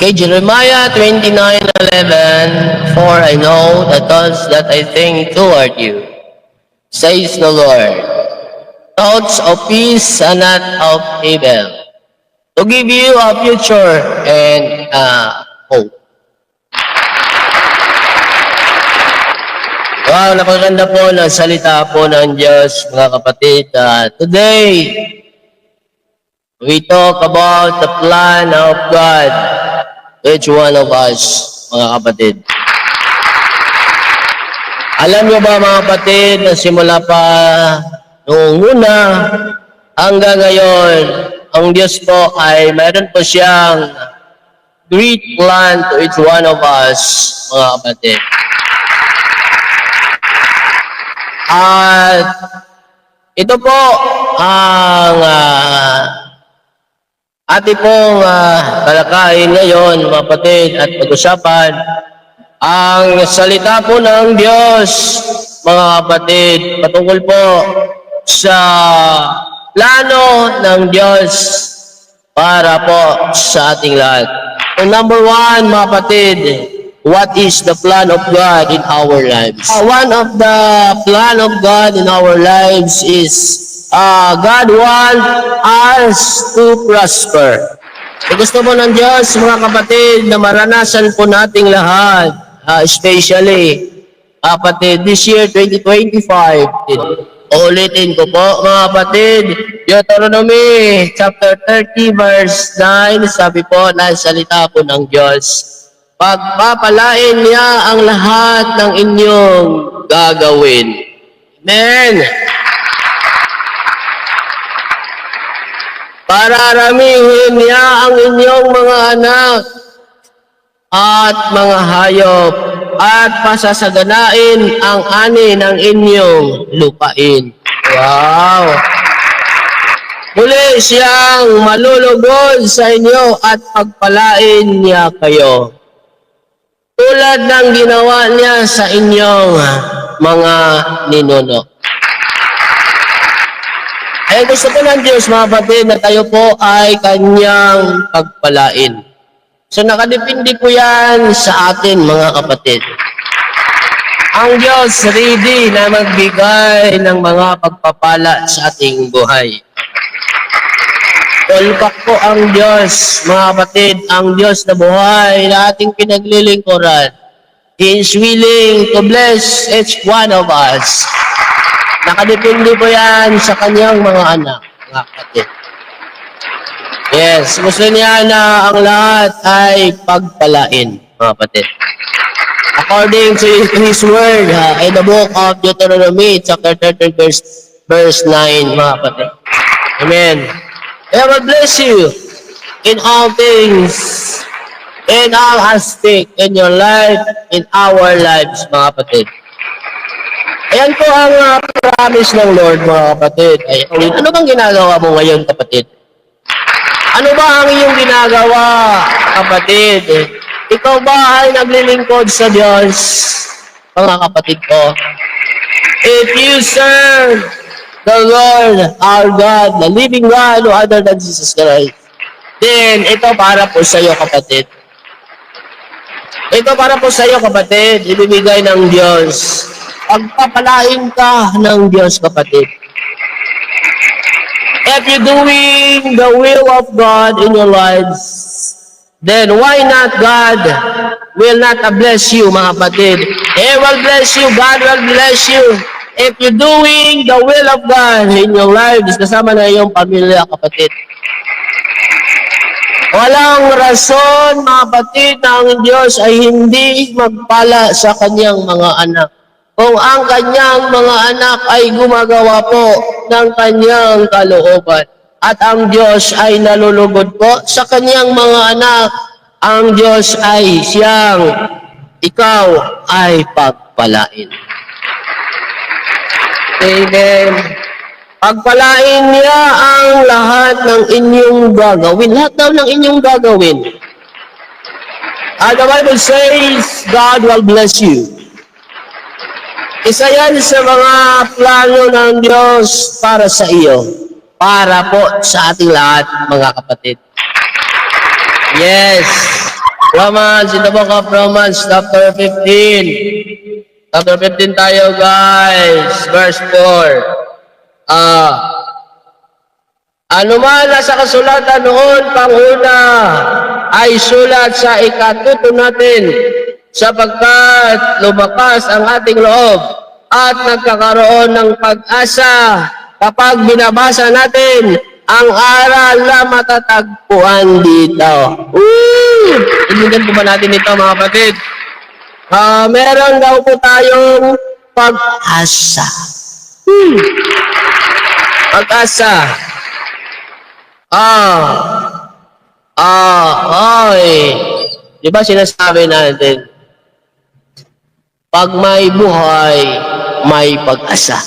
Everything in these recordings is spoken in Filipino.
Okay, Jeremiah 29:11, for I know the thoughts that I think toward you, says the Lord, thoughts of peace and not of evil, to give you a future and hope. Wow, napakaganda po ng salita po ng Diyos, mga kapatid. Today, we talk about the plan of God, each one of us, mga kapatid. Alam niyo ba, mga kapatid, na simula pa noong una hanggang ngayon, ang Diyos po ay mayroon po siyang great plan to each one of us, mga kapatid. At ito po ang ating pong talakayin ngayon, mga kapatid, at pag-usapan ang salita po ng Diyos, mga kapatid, patungkol po sa plano ng Diyos para po sa ating lahat. So, number one, mga kapatid, what is the plan of God in our lives? One of the plan of God in our lives is God wants us to prosper. So, gusto po ng Diyos, mga kapatid, na maranasan po nating lahat, especially, kapatid, this year, 2025. Ulitin ko po, mga kapatid, Deuteronomy chapter 30, verse 9, sabi po na salita po ng Diyos, pagpapalain niya ang lahat ng inyong gagawin. Amen. Pararamihin niya ang inyong mga anak at mga hayop at pasasaganain ang ani ng inyong lupain. Wow! Muli siyang malulugod sa inyo at pagpalain niya kayo, tulad ng ginawa niya sa inyong mga ninuno. Ay gusto po ng Diyos, mga kapatid, na tayo po ay kanyang pagpalain. So nakadepende po yan sa atin, mga kapatid. Ang Diyos ready na magbigay ng mga pagpapala sa ating buhay. Tulpak po ang Diyos, mga kapatid, ang Diyos na buhay na ating pinaglilingkuran. He is willing to bless each one of us. Nakadepende po yan sa kanyang mga anak, mga kapatid. Yes, gusto niya na ang lahat ay pagpalain, mga kapatid. According to His word, in the book of Deuteronomy, chapter 30, verse 9, mga kapatid. Amen. I will bless you in all things, in all aspects, in your life, in our lives, mga kapatid. Ayan po ang promise ng Lord, mga kapatid. Ay, ano bang ginagawa mo ngayon, kapatid? Ano ba ang iyong ginagawa, kapatid? Ikaw ba ay naglilingkod sa Diyos, mga kapatid ko? If you serve the Lord, our God, the living God, no other than Jesus Christ, then ito para po sa iyo, kapatid. Ito para po sa iyo, kapatid. Ibibigay ng Diyos. Pagpapalain ka ng Diyos, kapatid. If you're doing the will of God in your lives, then why not God will not bless you, mga kapatid? He will bless you. God will bless you. If you're doing the will of God in your lives, kasama na iyong pamilya, kapatid. Walang rason, mga kapatid, na ang Diyos ay hindi magpala sa kanyang mga anak. Kung ang kanyang mga anak ay gumagawa po ng kanyang kalooban. At ang Diyos ay nalulugod po sa kanyang mga anak, ang Diyos ay siyang ikaw ay pagpalain. Amen. Pagpalain niya ang lahat ng inyong gagawin. Lahat daw ng inyong gagawin. The Bible says, God will bless you. Isa yan sa mga plano ng Diyos para sa iyo. Para po sa ating lahat, mga kapatid. Yes. Romans, in the book of Romans, chapter 15. Chapter 15 tayo, guys. Verse 4. Ano man nasa kasulatan noon, panguna, ay sulat sa ikatuto natin, sapagkat lumakas ang ating loob at nagkakaroon ng pag-asa kapag binabasa natin ang aral na matatagpuan dito. Inigan po ba natin ito, mga kapatid? Meron daw po tayong pag-asa. Pag-asa. Di ba sinasabi natin, pag may buhay, may pag-asa.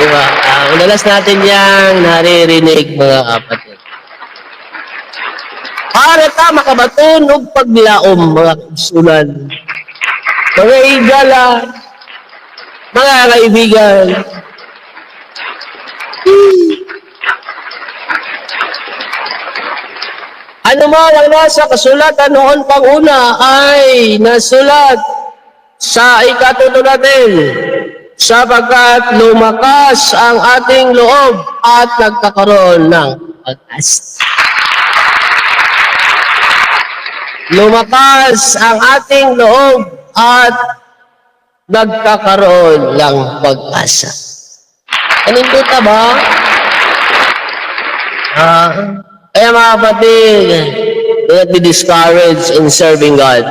Diba? Madalas natin yang naririnig, mga kapatid. Para ta makabaton og paglaom, mga kasulan. Mga igala, mga kaibigan. Ano man ang nasa kasulatan noon panguna ay nasulat sa ikatuto natin, sapagkat lumakas ang ating loob at nagkakaroon ng pag-asa. Lumakas ang ating loob at nagkakaroon ng pag-asa. Anindota ba? Kaya mga kapatid, do not be discouraged in serving God.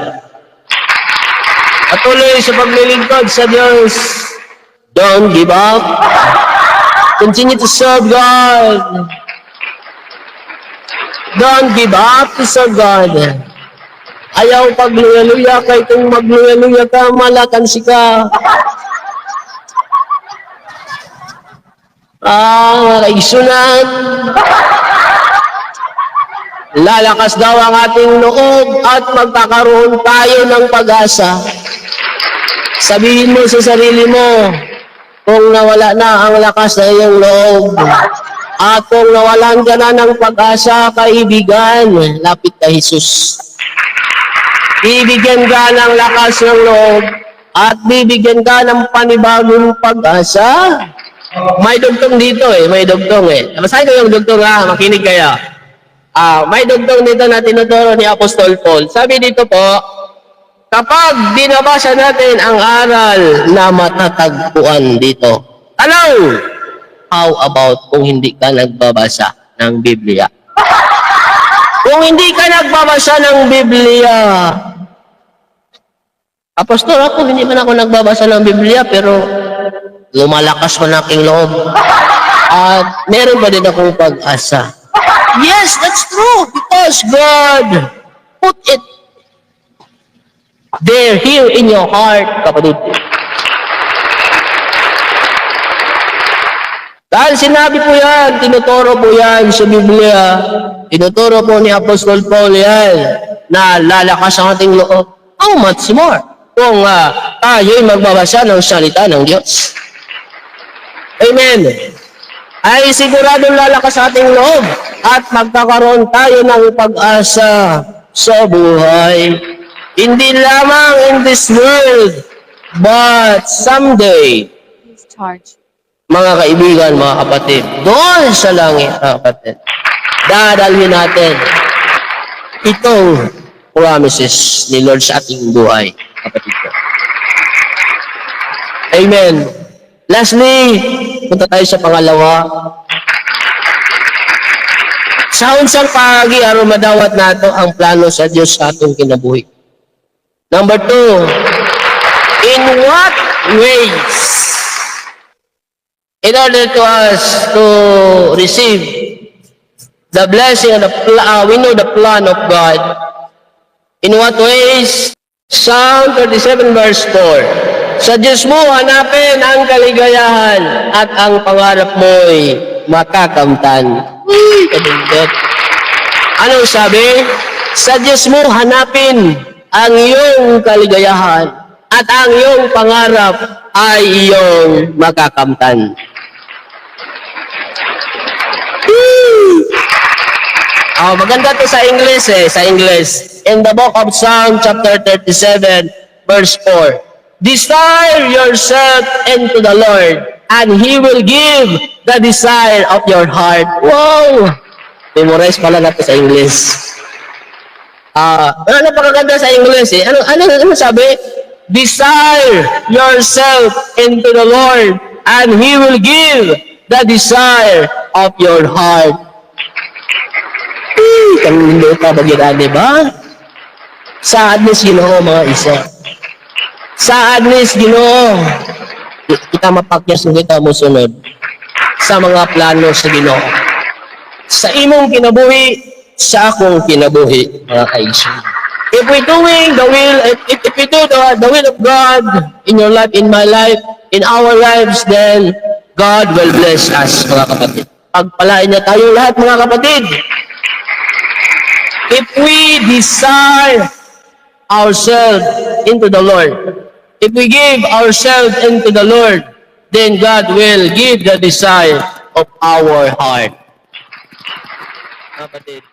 Patuloy sa paglilingkod sa Diyos. Don't give up. Continue to serve God. Don't give up to serve God. Ayaw pagluya-luya kay kung magluya-luya ka, malakansi ka. Kaigsunan. Lalakas daw ang ating loob at magkakaroon tayo ng pag-asa. Sabihin mo sa sarili mo, kung nawala na ang lakas na iyong loob, at kung nawalan ka na ng pag-asa, kaibigan, lapit kay Jesus. Bibigyan ka ng lakas ng loob at bibigyan ka ng panibagong pag-asa. May dugtong dito may dugtong Basahin ko yung dugtong makinig kayo. May dugtong dito na tinuturo ni Apostol Paul. Sabi dito po, kapag binabasa natin ang aral na matatagpuan dito, how about kung hindi ka nagbabasa ng Biblia? Kung hindi ka nagbabasa ng Biblia, Apostol, hindi man ako nagbabasa ng Biblia, pero lumalakas man aking loob. At meron pa din akong pag-asa. Yes, that's true, because God put it there, here in your heart, kapatid. Dahil sinabi po yan, tinuturo po yan sa Biblia, tinuturo po ni Apostol Paul yan, na lalakas ang ating loob. How much more kung tayo'y magbabasa ng salita ng Diyos? Amen. Ay siguradong lalakas sa ating loob at magkakaroon tayo ng pag-asa sa buhay. Hindi lamang in this world, but someday, mga kaibigan, mga kapatid, doon sa langit, mga kapatid, dadalhin natin itong promises ni Lord sa ating buhay, kapatid ko. Amen. Lastly, punta tayo sa pangalawa. Sa unsang paagi, aron madawat nato ang plano sa Diyos sa atong kinabuhi. Number 2, in what ways? In order to us to receive the blessing and we know the plan of God. In what ways? Psalm 37 verse 4. Sa Diyos mo hanapin ang kaligayahan at ang pangarap mo'y makakamtan. Kadindot. Anong sabi? Sa Diyos mo hanapin ang iyong kaligayahan at ang iyong pangarap ay iyong makakamtan. Maganda to sa English sa English. In the book of Psalm chapter 37, verse 4. Desire yourself into the Lord, and He will give the desire of your heart. Wow! Memorize pala natin sa English. Napakaganda sa English Ano sabi? Desire yourself into the Lord, and He will give the desire of your heart. Kanino ka ba ginaan, diba? Sadness, Ginoo, mga isa. Sadness, Ginoo. Kita mapakyas ng kita mo sunod sa mga plano sa Ginoo. Sa imong kinabuhi, sa akong kinabuhi, mga kaisa. If we doing the will, if we do the will of God in your life, in my life, in our lives, then God will bless us, mga kapatid. Pagpalain niya tayo lahat, mga kapatid. If we desire ourselves into the Lord, if we give ourselves into the Lord, then God will give the desire of our heart. Kapatid.